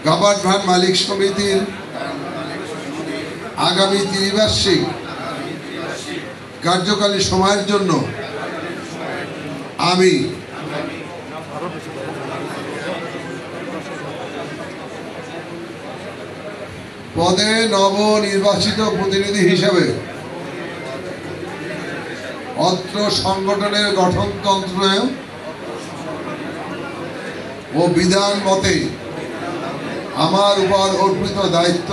কাবাট ভাট মালিক সমিতির আগামী ত্রিবার্ষিক কার্যকালী সময়ের জন্য আমি পদে নবনির্বাচিত প্রতিনিধি হিসেবে অত্র সংগঠনের গঠনতন্ত্র ও বিধান মতে আমার উপর অর্পিত দায়িত্ব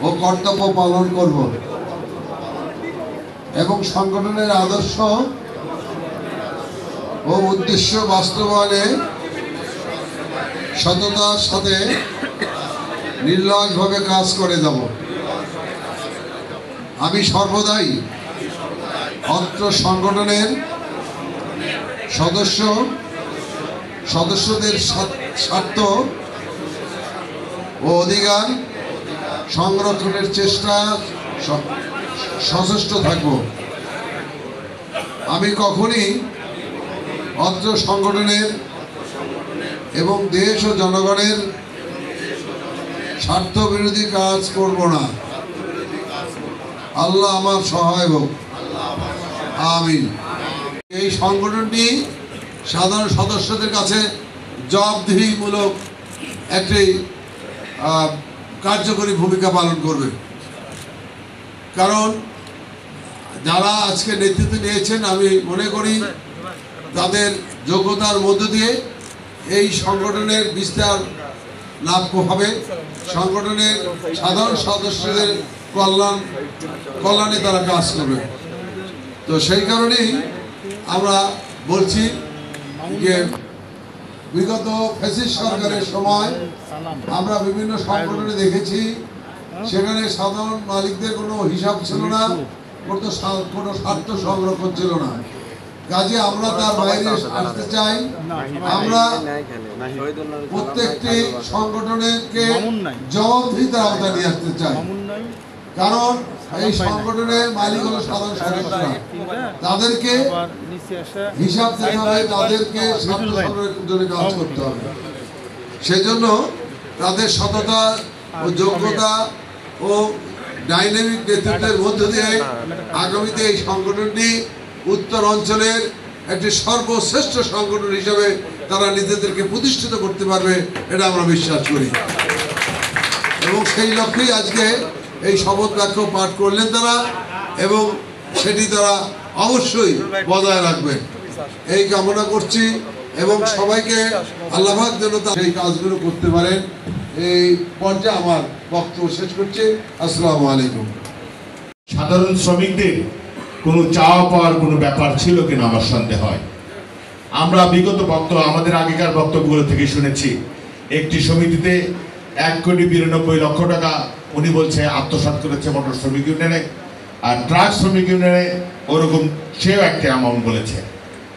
ও কর্তব্য পালন করব এবং সংগঠনের আদর্শ ও উদ্দেশ্য বাস্তবায়নে সততার সাথে নির্লজ্জভাবে কাজ করে যাব। আমি সর্বদাই অত্র সংগঠনের সদস্যদের স্বার্থ ও অধিকার সংরক্ষণের চেষ্টা সচেষ্ট থাকব। আমি কখনই অত্র সংগঠনের এবং দেশ ও জনগণের স্বার্থ বিরোধী কাজ করব না। আল্লাহ আমার সহায় হোক, আমিন। এই সংগঠনটি সাধারণ সদস্যদের কাছে জবাবদিহিমূলক একটি কার্যকরী ভূমিকা পালন করবে, কারণ যারা আজকে নেতৃত্ব নিয়েছেন আমি মনে করি তাদের যোগ্যতার মধ্য দিয়ে এই সংগঠনের বিস্তার লাভ হবে, সংগঠনের সাধারণ সদস্যদের কল্যাণে তারা কাজ করবে। তো সেই কারণেই আমরা বলছি যে বিগত ফ্যাসিস্ট সরকারের সময় আমরা বিভিন্ন সংগঠনে দেখেছি সেখানে সাধারণ মালিকদের কোনো হিসাব ছিল না, কোনো স্বার্থ সংরক্ষণ ছিল না। কাজে আমরা তার বাইরে আসতে চাই। আমরা প্রত্যেকটি সংগঠনকে জবাবদিহিতার আওতায় নিয়ে আসতে চাই, কারণ এই সংগঠনের মালিক হলো সাধারণ সদস্যরা, তাদেরকে হিসাব দিতে হবে, তাদেরকে স্বার্থ সংরক্ষণের জন্য কাজ করতে হবে। সেজন্য তাদের সততা ও যোগ্যতা ও ডাইনামিক নেতৃত্বের মধ্য দিয়ে আগামীতে এই সংগঠনটি উত্তর অঞ্চলের একটি সর্বশ্রেষ্ঠ সংগঠন হিসেবে তারা নিজেদেরকে প্রতিষ্ঠিত করতে পারবে, এটা আমরা বিশ্বাস করি। এবং সেই লক্ষ্যেই আজকে এই শপথ বাক্য পাঠ করলেন তারা, এবং সেটি তারা অবশ্যই বজায় রাখবেন এই কামনা করছি। এবং সবাইকে আল্লাহ পাক যেন এই কাজগুলো করতে পারেন। এই পর্যায়ে আমার বক্তব্য শেষ করছি। আসসালামু আলাইকুম। সাধারণ শ্রমিকদের কোনো চাওয়া পাওয়ার কোনো ব্যাপার ছিল কিনা আমার সন্দেহ হয়। আমরা বিগত আমাদের আগেকার বক্তব্যগুলো থেকে শুনেছি একটি সমিতিতে 1,92,00,000 টাকা উনি বলছে আত্মসাৎ করেছে মোটর শ্রমিক ইউনিয়নে, আর ট্রাক শ্রমিক ইউনিয়নে ওরকম সেও একটা অ্যামাউন্ট বলেছে।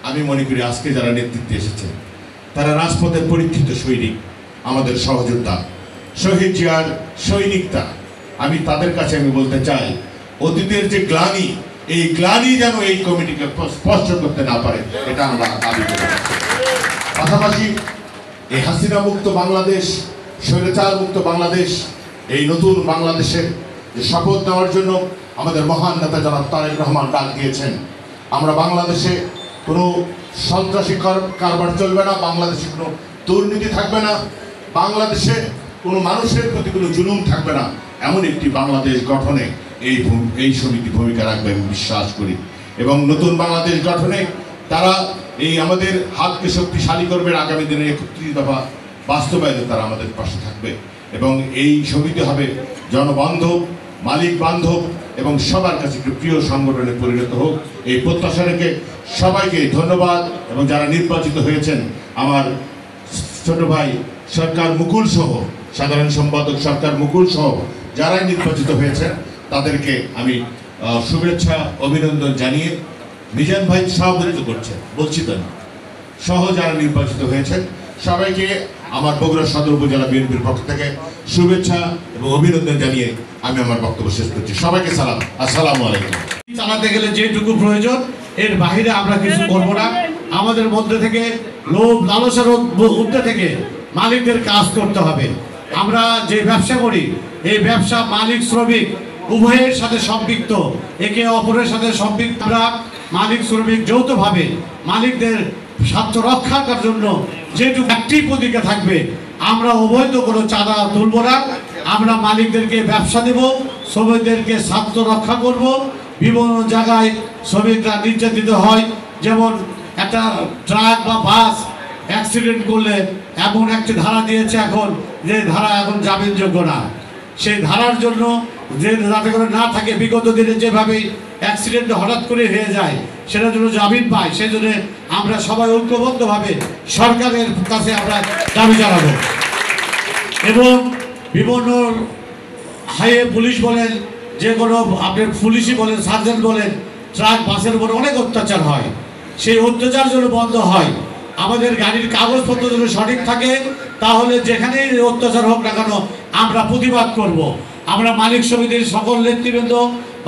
আমি মনে করি আজকে যারা নেতৃত্বে এসেছে তারা রাজপথের পরীক্ষিত সৈনিক, আমাদের সহযোদ্ধা, শহীদ জিয়ার সৈনিকতা। আমি তাদের কাছে বলতে চাই অতীতের যে গ্লানি, এই গ্লানি যেন এই কমিটিকে স্পর্শ করতে না পারে, এটা আমরা দাবি করি। পাশাপাশি এই হাসিনা মুক্ত বাংলাদেশ, স্বৈরাচার মুক্ত বাংলাদেশ, এই নতুন বাংলাদেশের যে শপথ নেওয়ার জন্য আমাদের মহান নেতা জনাব তারেক রহমান ডাক দিয়েছেন। আমরা বাংলাদেশে কোনো সন্ত্রাসী কারবার চলবে না, বাংলাদেশে কোনো দুর্নীতি থাকবে না, বাংলাদেশে কোনো মানুষের প্রতি কোনো জুলুম থাকবে না, এমন একটি বাংলাদেশ গঠনে এই সমিতি ভূমিকা রাখবে আমি বিশ্বাস করি। এবং নতুন বাংলাদেশ গঠনে তারা এই আমাদের হাতকে শক্তিশালী করবে। আগামী দিনে 31 দফা বাস্তবায়নে তারা আমাদের পাশে থাকবে এবং এই সমিতি হবে জনবান্ধব, মালিক বান্ধব এবং সবার কাছে একটি প্রিয় সংগঠনে পরিণত হোক, এই প্রত্যাশা রেখে সবাইকে ধন্যবাদ। এবং যারা নির্বাচিত হয়েছেন, আমার ছোট ভাই সরকার মুকুল সহ, সাধারণ সম্পাদক সরকার মুকুল সহ যারাই নির্বাচিত হয়েছেন তাদেরকে আমি শুভেচ্ছা অভিনন্দন জানিয়ে, মিজান ভাই সভাপতিত্ব করছেন বলছি তো না, সহ যারা নির্বাচিত হয়েছেন সবাইকে আমার বগুড়া সদর উপজেলা বিএনপির পক্ষ থেকে শুভেচ্ছা এবং অভিনন্দন জানিয়ে আমি আমার বক্তব্য শেষ করছি। সবাইকে সালাম, আসসালামু আলাইকুম। চালাতে গেলে যেটুকু প্রয়োজন এর বাহিরে আমরা কিছু করব না। আমাদের মধ্যে থেকে লোভ লালসার ঊর্ধ্বে থেকে মালিকদের কাজ করতে হবে। আমরা যে ব্যবসা করি এই ব্যবসা মালিক শ্রমিক উভয়ের সাথে সম্পৃক্ত, একে অপরের সাথে সম্পৃক্ত। আমরা মালিক শ্রমিক যৌথভাবে মালিকদের স্বার্থ রক্ষার জন্য যেটুকু একটি প্রতিজ্ঞা থাকবে, আমরা অবৈধ কোনো চাঁদা তুলব না। আমরা মালিকদেরকে ব্যবসা দেব, শ্রমিকদেরকে স্বার্থ রক্ষা করব। বিভিন্ন জায়গায় শ্রমিকরা নির্যাতিত হয়, যেমন একটা ট্রাক বা বাস অ্যাক্সিডেন্ট করলে এমন একটি ধারা দিয়েছে এখন, যে ধারা এখন জামিনযোগ্য না। সেই ধারার জন্য যে যাতে করে না থাকে, বিগত দিনে যেভাবে অ্যাক্সিডেন্ট হঠাৎ করে হয়ে যায় সেটার জন্য জামিন পায়, সেই জন্য আমরা সবাই ঐক্যবদ্ধভাবে সরকারের কাছে আমরা দাবি জানাবো। এবং বিভিন্ন হাইওয়ে পুলিশ বলেন, যে কোনো আপনার পুলিশই বলেন, সার্জেন্ট বলেন, ট্রাক বাসের উপর অনেক অত্যাচার হয়। সেই অত্যাচার যেন বন্ধ হয়, আমাদের গাড়ির কাগজপত্র যদি সঠিক থাকে, তাহলে যেখানেই অত্যাচার হোক না কেন আমরা প্রতিবাদ করব। আমরা মালিক সমিতির সকল নেতৃবৃন্দ,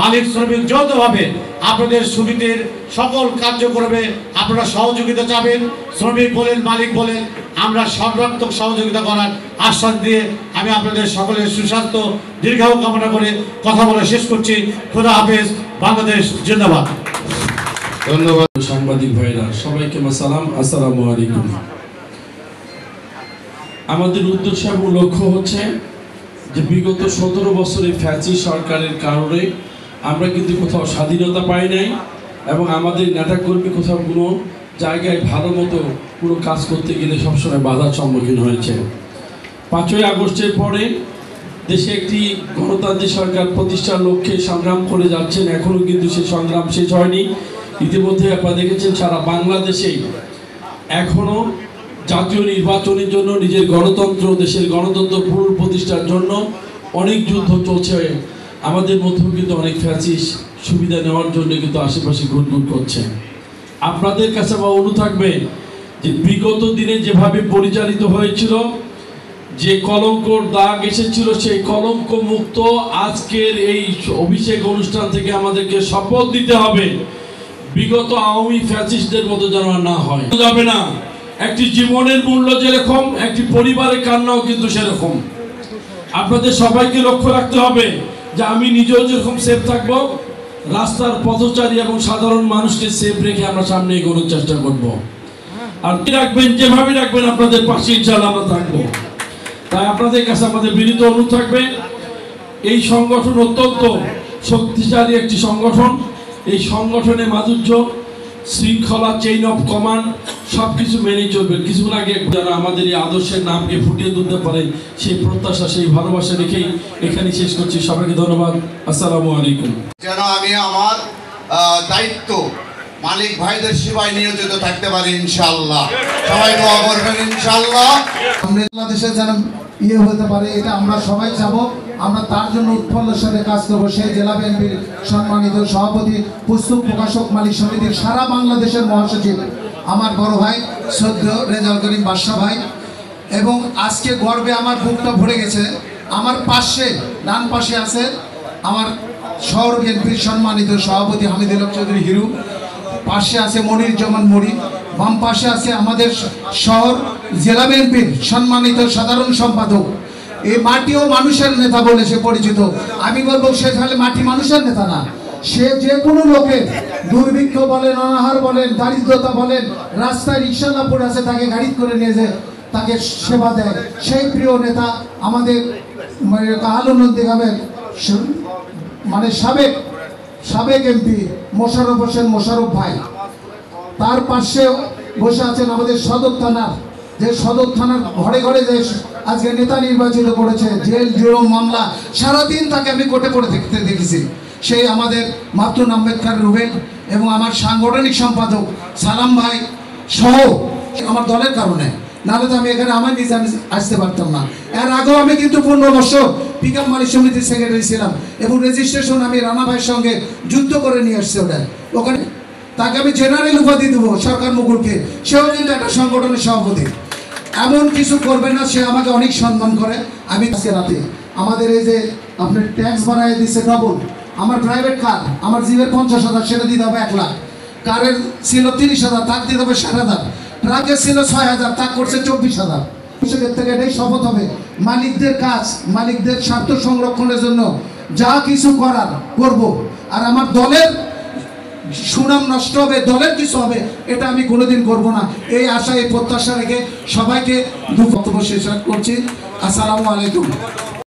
মালিক শ্রমিক যৌথভাবে আপনাদের সুবিধের সকল কার্যক্রমে আপনারা সহযোগিতা চাবেন। শ্রমিক বলেন, মালিক বলেন, আমরা সর্বাত্মক সহযোগিতা করার আশ্বাস দিয়ে আমি আপনাদের সকলের সুস্বাস্থ্য দীর্ঘায়ু কামনা করে কথা বলে শেষ করছি। খোদা হাফেজ। বাংলাদেশ জিন্দাবাদ। ধন্যবাদ। সাংবাদিক ভাইরা সবাইকে সালাম, আসসালামু আলাইকুম। আমাদের উদ্দেশ্য এবং লক্ষ্য হচ্ছে যে বিগত 17 বছরের ফ্যাসি সরকারের কারণে আমরা কিন্তু কোথাও স্বাধীনতা পাই নাই, এবং আমাদের নেতাকর্মী কোথাও কোনো জায়গায় ভালো মতো কোনো কাজ করতে গেলে সবসময় বাধার সম্মুখীন হয়েছে। 5ই আগস্টের পরে দেশে একটি গণতান্ত্রিক সরকার প্রতিষ্ঠার লক্ষ্যে সংগ্রাম করে যাচ্ছেন, এখনও কিন্তু সেই সংগ্রাম শেষ হয়নি। ইতিমধ্যে আপনারা দেখেছেন সারা বাংলাদেশে এখনও জাতীয় নির্বাচনের জন্য, নিজের গণতন্ত্র, দেশের গণতন্ত্র পুনঃপ্রতিষ্ঠার জন্য অনেক যুদ্ধ চলছে। আমাদের মধ্যেও কিন্তু অনেক ফ্যাসিস্ট সুবিধা নেওয়ার জন্য কিন্তু আশেপাশে ঘুরঘুর করছে। আপনাদের কাছে আমার অনুরোধ থাকবে যে বিগত দিনে যেভাবে পরিচালিত হয়েছিল, যে কলঙ্কর দাগ এসেছিল, সেই কলঙ্ক মুক্ত আজকের এই অভিষেক অনুষ্ঠান থেকে আমাদেরকে শপথ দিতে হবে বিগত আওয়ামী ফ্যাসিস্টদের মতো যেন না হয়। যাবে না। একটি জীবনের মূল্য যেরকম, একটি পরিবারের কান্নাও কিন্তু সেরকম। আপনাদের সবাইকে লক্ষ্য রাখতে হবে যে আমি নিজেও যেরকম সেফ থাকবো, রাস্তার পথচারী এবং সাধারণ মানুষকে সেফ রেখে আমরা সামনে এগোনোর চেষ্টা করব। আর কি রাখবেন, যেভাবে রাখবেন আপনাদের পাশে ইনশাআল্লাহ আমরা থাকবো। তাই আপনাদের কাছে আমাদের বিনীত অনুরোধ থাকবে, এই সংগঠন অত্যন্ত শক্তিশালী একটি সংগঠন। এই সংগঠনের মাধুর্য, শৃঙ্খলা, চেইন অফ কমান্ড সব কিছু মেনেই চলবে। কিছুক্ষণ আগে যারা আমাদের এই আদর্শের নামকে ফুটিয়ে তুলতে পারে, সেই প্রত্যাশা, সেই ভালোবাসা রেখেই এখানে শেষ করছি। সবাইকে ধন্যবাদ। আসসালামু আলাইকুম। যেন আমি আমার দায়িত্ব মালিক ভাইদের সেবায় নিয়োজিত থাকতে পারি ইনশাআল্লাহ। সবাই দোয়া করবেন ইনশাআল্লাহ। বাংলাদেশে যেন হতে পারে, এটা আমরা সবাই চাবো। আমরা তার জন্য উৎফুল্লের সাথে কাজ করবো। সেই জেলা বিএনপির সম্মানিত সভাপতি, পুস্তক প্রকাশক মালিক সমিতির সারা বাংলাদেশের মহাসচিব আমার বড় ভাই শ্রদ্ধেয় রেজাউল করিম বাদশা ভাই, এবং আজকে গর্বে আমার বুকটা ভরে গেছে। আমার পাশে, ডান পাশে আছে আমার শহর বিএনপির সম্মানিত সভাপতি হামিদুল হক চৌধুরী হিরু, পাশে আছে মনির জামান মরি, বাম পাশে আছে আমাদের শহর জেলা বিএনপির সম্মানিত সাধারণ সম্পাদক। এই মাটিও মানুষের নেতা বলে সে পরিচিত। আমি বলবো সে তাহলে মাটি মানুষের নেতা না, সে যে কোনো লোকের দুর্ভিক্ষ বলেন, অনাহার বলেন, দারিদ্রতা বলেন, রাস্তায় রিক্সাওয়ালা পড়ে আছে, তাকে গাড়ি করে নিয়ে যায়, তাকে সেবা দেয়, সেই প্রিয় নেতা আমাদের কাহালুনন্দীগ্রামের মানে সাবেক এমপি মোশাররফ হোসেন মোশাররফ ভাই। তার পাশে বসে আছেন আমাদের সদর থানার, যে সদর থানার ঘরে ঘরে যে আজকে নেতা নির্বাচিত করেছে, জেল জুলুম মামলা সারাদিন তাকে আমি কোর্টে পড়ে দেখেছি, সেই আমাদের মাতুন আম্বেদকর রুবেল, এবং আমার সাংগঠনিক সম্পাদক সালাম ভাই সহ আমার দলের কারণে, নাহলে তো আমি এখানে আমার নিজে আসতে পারতাম না। এর আগেও আমি কিন্তু 15 বছর পিকআপ মালিক সমিতির সেক্রেটারি ছিলাম, এবং রেজিস্ট্রেশন আমি রানা ভাইয়ের সঙ্গে যুদ্ধ করে নিয়ে আসছি। ওখানে তাকে আমি জেনারেল উপাধি দেবো সরকার মুকুলকে, সেও কিন্তু একটা সংগঠনের সভাপতি। এমন কিছু করবে না, সে আমাকে অনেক সম্মান করে। আমি আজকে রাতে আমাদের এই যে আপনার ট্যাক্স বাড়াই দিচ্ছে ডবল, আমার প্রাইভেট কার, আমার জিপের 50,000 সেটা দিতে হবে 1 লাখ, কারের ছিল 30,000 তার দিতে হবে 60,000, ট্রাকে ছিল 6,000, তা করছে 24,000। কৃষকের থেকে এটাই শপথ হবে, মালিকদের কাজ, মালিকদের স্বার্থ সংরক্ষণের জন্য যা কিছু করার করব। আর আমার দলের সুনাম নষ্ট হবে, দলের কিছু হবে, এটা আমি কোনোদিন করব না। এই আশা, এই প্রত্যাশা রেখে সবাইকে বক্তব্য শেষ করছি। আসসালামু আলাইকুম।